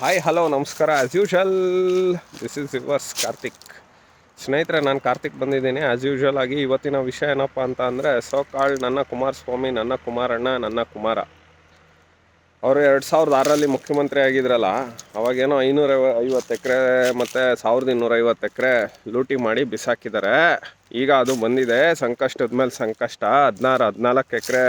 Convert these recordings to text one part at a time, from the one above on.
Hi hello ನಮಸ್ಕಾರ. As usual this is yours Karthik. ಸ್ನೇಹಿತರೆ, ನಾನು ಕಾರ್ತಿಕ್ ಬಂದಿದ್ದೀನಿ. ಆ್ಯಸ್ ಯೂಶಲ್ ಆಗಿ ಇವತ್ತಿನ ವಿಷಯ ಏನಪ್ಪ ಅಂತ ಅಂದರೆ, ನನ್ನ ಕುಮಾರಸ್ವಾಮಿ, ನನ್ನ ಕುಮಾರಣ್ಣ, ನನ್ನ ಕುಮಾರ ಅವರು 2006ರಲ್ಲಿ ಮುಖ್ಯಮಂತ್ರಿ ಆಗಿದ್ರಲ್ಲ. ಅವಾಗೇನೋ 550 ಎಕರೆ ಮತ್ತು 1250 ಎಕರೆ ಲೂಟಿ ಮಾಡಿ ಬಿಸಾಕಿದ್ದಾರೆ. ಈಗ ಅದು ಬಂದಿದೆ, ಸಂಕಷ್ಟದ ಮೇಲೆ ಸಂಕಷ್ಟ. 14 ಎಕರೆ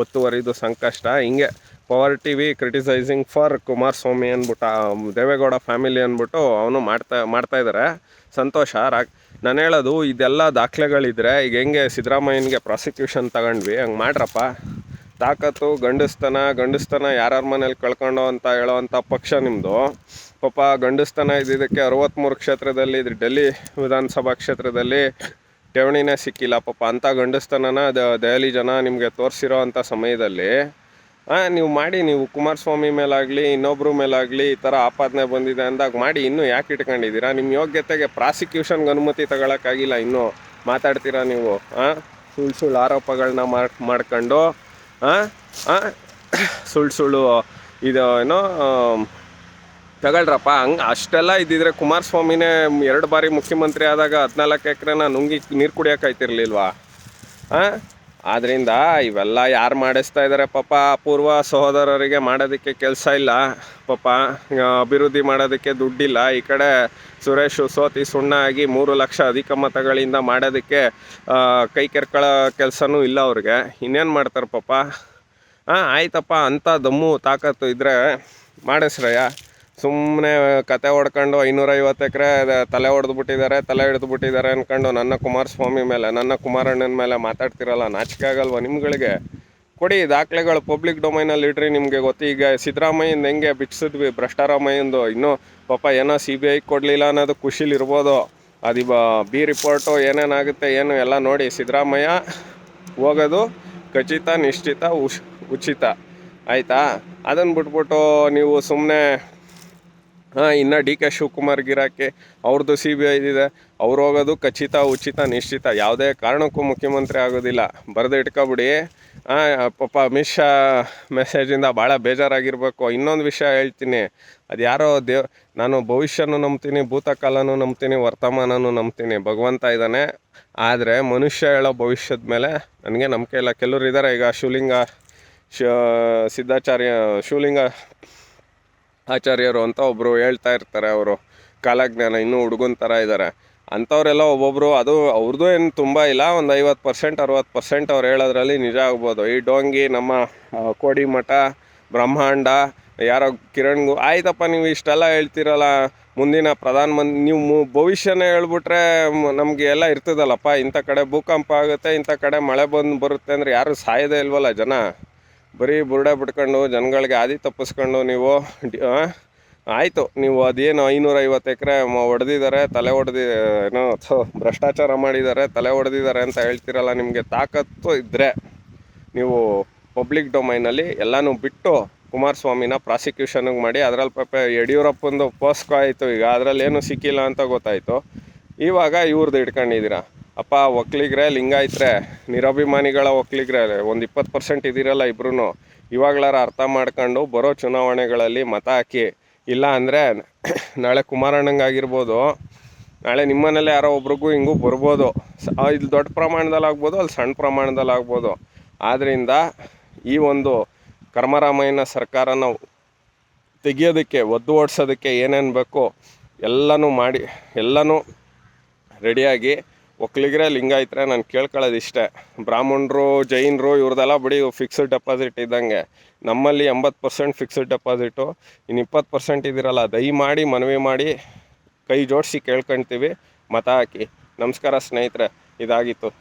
ಒತ್ತುವರಿದು ಸಂಕಷ್ಟ. ಹಿಂಗೆ power TV criticising for Kumaraswamy ಅಂದ್ಬಿಟ್ಟು, ದೇವೇಗೌಡ ಫ್ಯಾಮಿಲಿ ಅಂದ್ಬಿಟ್ಟು ಅವನು ಮಾಡ್ತಾ ಇದ್ದಾರೆ. ಸಂತೋಷ. ನಾನು ಹೇಳೋದು, ಇದೆಲ್ಲ ದಾಖಲೆಗಳಿದ್ರೆ ಈಗ ಹೆಂಗೆ ಸಿದ್ದರಾಮಯ್ಯನಿಗೆ ಪ್ರಾಸಿಕ್ಯೂಷನ್ ತಗೊಂಡ್ವಿ, ಹಂಗೆ ಮಾಡ್ರಪ್ಪ. ತಾಕತ್ತು, ಗಂಡಸ್ತನ ಯಾರ್ಯಾರ ಮನೇಲಿ ಕಳ್ಕೊಂಡು ಅಂತ ಹೇಳೋವಂಥ ಪಕ್ಷ ನಿಮ್ಮದು. ಪಾಪ ಗಂಡಸ್ತನ ಇದ್ದಿದ್ದಕ್ಕೆ 63 ಕ್ಷೇತ್ರದಲ್ಲಿ, ಡೆಲ್ಲಿ ವಿಧಾನಸಭಾ ಕ್ಷೇತ್ರದಲ್ಲಿ ಠೇವಣಿನೇ ಸಿಕ್ಕಿಲ್ಲ. ಪಾಪ ಅಂಥ ಗಂಡಸ್ತನನ ದೆಹಲಿ ಜನ ನಿಮಗೆ ತೋರಿಸಿರೋ ಅಂಥ ಸಮಯದಲ್ಲಿ ನೀವು ಕುಮಾರಸ್ವಾಮಿ ಮೇಲಾಗಲಿ ಇನ್ನೊಬ್ಬರ ಮೇಲಾಗಲಿ ಈ ಥರ ಆಪಾದನೆ ಬಂದಿದೆ ಅಂದಾಗ ಮಾಡಿ ಇನ್ನೂ ಯಾಕೆ ಇಟ್ಕೊಂಡಿದ್ದೀರಾ? ನಿಮ್ಮ ಯೋಗ್ಯತೆಗೆ ಪ್ರಾಸಿಕ್ಯೂಷನ್ಗೆ ಅನುಮತಿ ತಗೊಳಕ್ಕಾಗಿಲ್ಲ, ಇನ್ನೂ ಮಾತಾಡ್ತೀರಾ ನೀವು. ಸುಳ್ಳು ಆರೋಪಗಳನ್ನ ಮಾಡ್ಕೊಂಡು ಸುಳ್ಳು ಇದು ಏನೋ ತಗೊಳ್ರಪ್ಪ. ಹಂಗೆ ಅಷ್ಟೆಲ್ಲ ಇದ್ದಿದ್ರೆ ಕುಮಾರಸ್ವಾಮಿನೇ 2 ಬಾರಿ ಮುಖ್ಯಮಂತ್ರಿ ಆದಾಗ 14 ಎಕರೆನ ನುಂಗಿ ನೀರು ಕುಡಿಯೋಕ್ಕಾಯ್ತಿರ್ಲಿಲ್ವಾ? ಆದ್ದರಿಂದ ಇವೆಲ್ಲ ಯಾರು ಮಾಡಿಸ್ತಾ ಇದ್ದಾರೆ? ಪಾಪ ಪೂರ್ವ ಸಹೋದರರಿಗೆ ಮಾಡೋದಕ್ಕೆ ಕೆಲಸ ಇಲ್ಲ, ಪಾಪ ಅಭಿವೃದ್ಧಿ ಮಾಡೋದಕ್ಕೆ ದುಡ್ಡಿಲ್ಲ. ಈ ಕಡೆ ಸುರೇಶು ಸೋತಿ ಸುಣ್ಣ ಆಗಿ 3 ಲಕ್ಷ ಅಧಿಕ ಮತಗಳಿಂದ ಮಾಡೋದಕ್ಕೆ ಕೈ ಕೆರ್ಕೊಳ್ಳೋ ಕೆಲಸನೂ ಇಲ್ಲ ಅವ್ರಿಗೆ. ಇನ್ನೇನು ಮಾಡ್ತಾರೆ ಪಾಪ? ಆಯ್ತಪ್ಪ, ಅಂಥ ದಮ್ಮು ತಾಕತ್ತು ಇದ್ದರೆ ಮಾಡಿಸ್ರಯ್ಯ. ಸುಮ್ಮನೆ ಕತೆ ಹೊಡ್ಕೊಂಡು 550 ಎಕರೆ ತಲೆ ಹಿಡಿದ್ಬಿಟ್ಟಿದ್ದಾರೆ ಅಂದ್ಕೊಂಡು ನನ್ನ ಕುಮಾರಸ್ವಾಮಿ ಮೇಲೆ, ನನ್ನ ಕುಮಾರಣ್ಣನ ಮೇಲೆ ಮಾತಾಡ್ತಿರಲ್ಲ, ನಾಚಿಕೆ ಆಗಲ್ವ ನಿಮ್ಗಳಿಗೆ? ಕೊಡಿ ದಾಖಲೆಗಳು, ಪಬ್ಲಿಕ್ ಡೊಮೈನಲ್ಲಿ ಇಡ್ರಿ. ನಿಮಗೆ ಗೊತ್ತು. ಈಗ ಸಿದ್ದರಾಮಯ್ಯಂದು ಹೆಂಗೆ ಬಿಚ್ಚಿಸಿದ್ವಿ, ಭ್ರಷ್ಟಾರಾಮಯ್ಯಂದು. ಇನ್ನೂ ಪಾಪ ಏನೋ CBI ಕೊಡಲಿಲ್ಲ ಅನ್ನೋದು ಖುಷಿಲಿರ್ಬೋದು. ಅದು ಬಿ ರಿಪೋರ್ಟು ಏನೇನಾಗುತ್ತೆ ಏನು ಎಲ್ಲ ನೋಡಿ. ಸಿದ್ದರಾಮಯ್ಯ ಹೋಗೋದು ಖಚಿತ, ನಿಶ್ಚಿತ, ಉಚಿತ. ಆಯಿತಾ? ಅದನ್ನು ಬಿಟ್ಬಿಟ್ಟು ನೀವು ಸುಮ್ಮನೆ ಇನ್ನು DK ಶಿವಕುಮಾರ್ ಗಿರಾಕಿ ಅವ್ರದ್ದು CBI ಇದೆ, ಅವ್ರು ಹೋಗೋದು ಖಚಿತ, ಉಚಿತ, ನಿಶ್ಚಿತ. ಯಾವುದೇ ಕಾರಣಕ್ಕೂ ಮುಖ್ಯಮಂತ್ರಿ ಆಗೋದಿಲ್ಲ. ಬರೆದು ಇಟ್ಕೊಬಿಡಿ. ಪಾಪ ಅಮಿತ್ ಶಾ ಮೆಸೇಜಿಂದ ಭಾಳ ಬೇಜಾರಾಗಿರ್ಬೇಕು. ಇನ್ನೊಂದು ವಿಷಯ ಹೇಳ್ತೀನಿ, ಅದು ಯಾರೋ ನಾನು ಭವಿಷ್ಯನೂ ನಂಬ್ತೀನಿ, ಭೂತಕಾಲನೂ ನಂಬ್ತೀನಿ, ವರ್ತಮಾನನೂ ನಂಬ್ತೀನಿ. ಭಗವಂತ ಇದ್ದಾನೆ. ಆದರೆ ಮನುಷ್ಯ ಹೇಳೋ ಭವಿಷ್ಯದ ಮೇಲೆ ನನಗೆ ನಂಬಿಕೆ ಇಲ್ಲ. ಕೆಲವ್ರು ಇದ್ದಾರೆ, ಈಗ ಶಿವಲಿಂಗ ಆಚಾರ್ಯರು ಅಂತ ಒಬ್ಬರು ಹೇಳ್ತಾ ಇರ್ತಾರೆ. ಅವರು ಕಾಲಜ್ಞಾನ ಇನ್ನೂ ಹುಡುಗನ ಥರ ಇದ್ದಾರೆ. ಅಂಥವರೆಲ್ಲ ಒಬ್ಬೊಬ್ಬರು, ಅದು ಅವ್ರದ್ದು ಏನು ತುಂಬ ಇಲ್ಲ, ಒಂದು 50% 60% ಅವ್ರು ಹೇಳೋದ್ರಲ್ಲಿ ನಿಜ ಆಗ್ಬೋದು. ಈ ಡೋಂಗಿ ನಮ್ಮ ಕೋಡಿಮಠ, ಬ್ರಹ್ಮಾಂಡ, ಯಾರೋ ಕಿರಣ್ಗೂ ಆಯ್ತಪ್ಪ. ನೀವು ಇಷ್ಟೆಲ್ಲ ಹೇಳ್ತಿರಲ್ಲ, ಮುಂದಿನ ಪ್ರಧಾನಮಂತ್ರಿ ನೀವು ಭವಿಷ್ಯನೇ ಹೇಳ್ಬಿಟ್ರೆ ನಮಗೆ ಎಲ್ಲ ಇರ್ತದಲ್ಲಪ್ಪ. ಇಂಥ ಕಡೆ ಭೂಕಂಪ ಆಗುತ್ತೆ, ಇಂಥ ಕಡೆ ಮಳೆ ಬರುತ್ತೆ ಅಂದರೆ ಯಾರು ಸಾಯೋದೇ ಇಲ್ವಲ್ಲ ಜನ. ಬರೀ ಬುರುಡೆ ಬಿಟ್ಕೊಂಡು ಜನಗಳಿಗೆ ಆದಿ ತಪ್ಪಿಸ್ಕೊಂಡು ನೀವು ಆಯಿತು. ನೀವು ಅದೇನು 550 ಎಕರೆ ಹೊಡೆದಿದ್ದಾರೆ, ಏನೋ ಭ್ರಷ್ಟಾಚಾರ ಮಾಡಿದ್ದಾರೆ, ತಲೆ ಹೊಡೆದಿದ್ದಾರೆ ಅಂತ ಹೇಳ್ತಿರಲ್ಲ. ನಿಮಗೆ ತಾಕತ್ತು ಇದ್ದರೆ ನೀವು ಪಬ್ಲಿಕ್ ಡೊಮೈನಲ್ಲಿ ಎಲ್ಲನೂ ಬಿಟ್ಟು ಕುಮಾರಸ್ವಾಮಿನ ಪ್ರಾಸಿಕ್ಯೂಷನ್ಗೆ ಮಾಡಿ. ಅದರಲ್ಲಿ ಪಾಪ ಯಡಿಯೂರಪ್ಪಂದು ಪೋಸ್ಕೋ ಆಯಿತು, ಈಗ ಅದರಲ್ಲಿ ಏನೂ ಸಿಕ್ಕಿಲ್ಲ ಅಂತ ಗೊತ್ತಾಯಿತು. ಇವಾಗ ಇವ್ರದ್ದು ಇಟ್ಕೊಂಡಿದ್ದೀರಾ. ಅಪ್ಪ ಒಕ್ಕಲಿಗರೇ, ಲಿಂಗಾಯತರೇ, ನಿರಭಿಮಾನಿಗಳ ಒಕ್ಕಲಿಗರೇ, ಒಂದು 20% ಇದ್ದೀರಲ್ಲ ಇಬ್ಬರೂ. ಇವಾಗಲಾರ ಅರ್ಥ ಮಾಡ್ಕೊಂಡು ಬರೋ ಚುನಾವಣೆಗಳಲ್ಲಿ ಮತ ಹಾಕಿ. ಇಲ್ಲ ಅಂದರೆ ನಾಳೆ ಕುಮಾರಣ್ಣಂಗಾಗಿರ್ಬೋದು, ನಾಳೆ ನಿಮ್ಮನೇಲೆ ಯಾರೋ ಒಬ್ರಿಗೂ ಹಿಂಗೂ ಬರ್ಬೋದು. ಇಲ್ಲಿ ದೊಡ್ಡ ಪ್ರಮಾಣದಲ್ಲಿ ಆಗ್ಬೋದು, ಅಲ್ಲಿ ಸಣ್ಣ ಪ್ರಮಾಣದಲ್ಲಿ ಆಗ್ಬೋದು. ಆದ್ದರಿಂದ ಈ ಒಂದು ಕರ್ಮರಾಮಯ್ಯನ ಸರ್ಕಾರನ ತೆಗಿಯೋದಕ್ಕೆ, ಒದ್ದು ಓಡಿಸೋದಕ್ಕೆ ಏನೇನು ಬೇಕೋ ಎಲ್ಲನೂ ರೆಡಿಯಾಗಿ. ಒಕ್ಕಲಿಗರೇ, ಲಿಂಗಾಯತರೇ, ನಾನು ಕೇಳ್ಕೊಳ್ಳೋದು ಇಷ್ಟೇ. ಬ್ರಾಹ್ಮಣರು, ಜೈನರು ಇವ್ರದ್ದೆಲ್ಲ ಬಿಡಿ, ಫಿಕ್ಸ್ಡ್ ಡೆಪಾಸಿಟ್ ಇದ್ದಂಗೆ. ನಮ್ಮಲ್ಲಿ 80% ಫಿಕ್ಸ್ಡ್ ಡೆಪಾಸಿಟು. ಇನ್ನು 20% ಇದ್ದೀರಲ್ಲ, ದಯಮಾಡಿ ಮನವಿ ಮಾಡಿ ಕೈ ಜೋಡಿಸಿ ಕೇಳ್ಕೊಳ್ತೀವಿ, ಮತ ಹಾಕಿ. ನಮಸ್ಕಾರ ಸ್ನೇಹಿತರೆ, ಇದಾಗಿತ್ತು.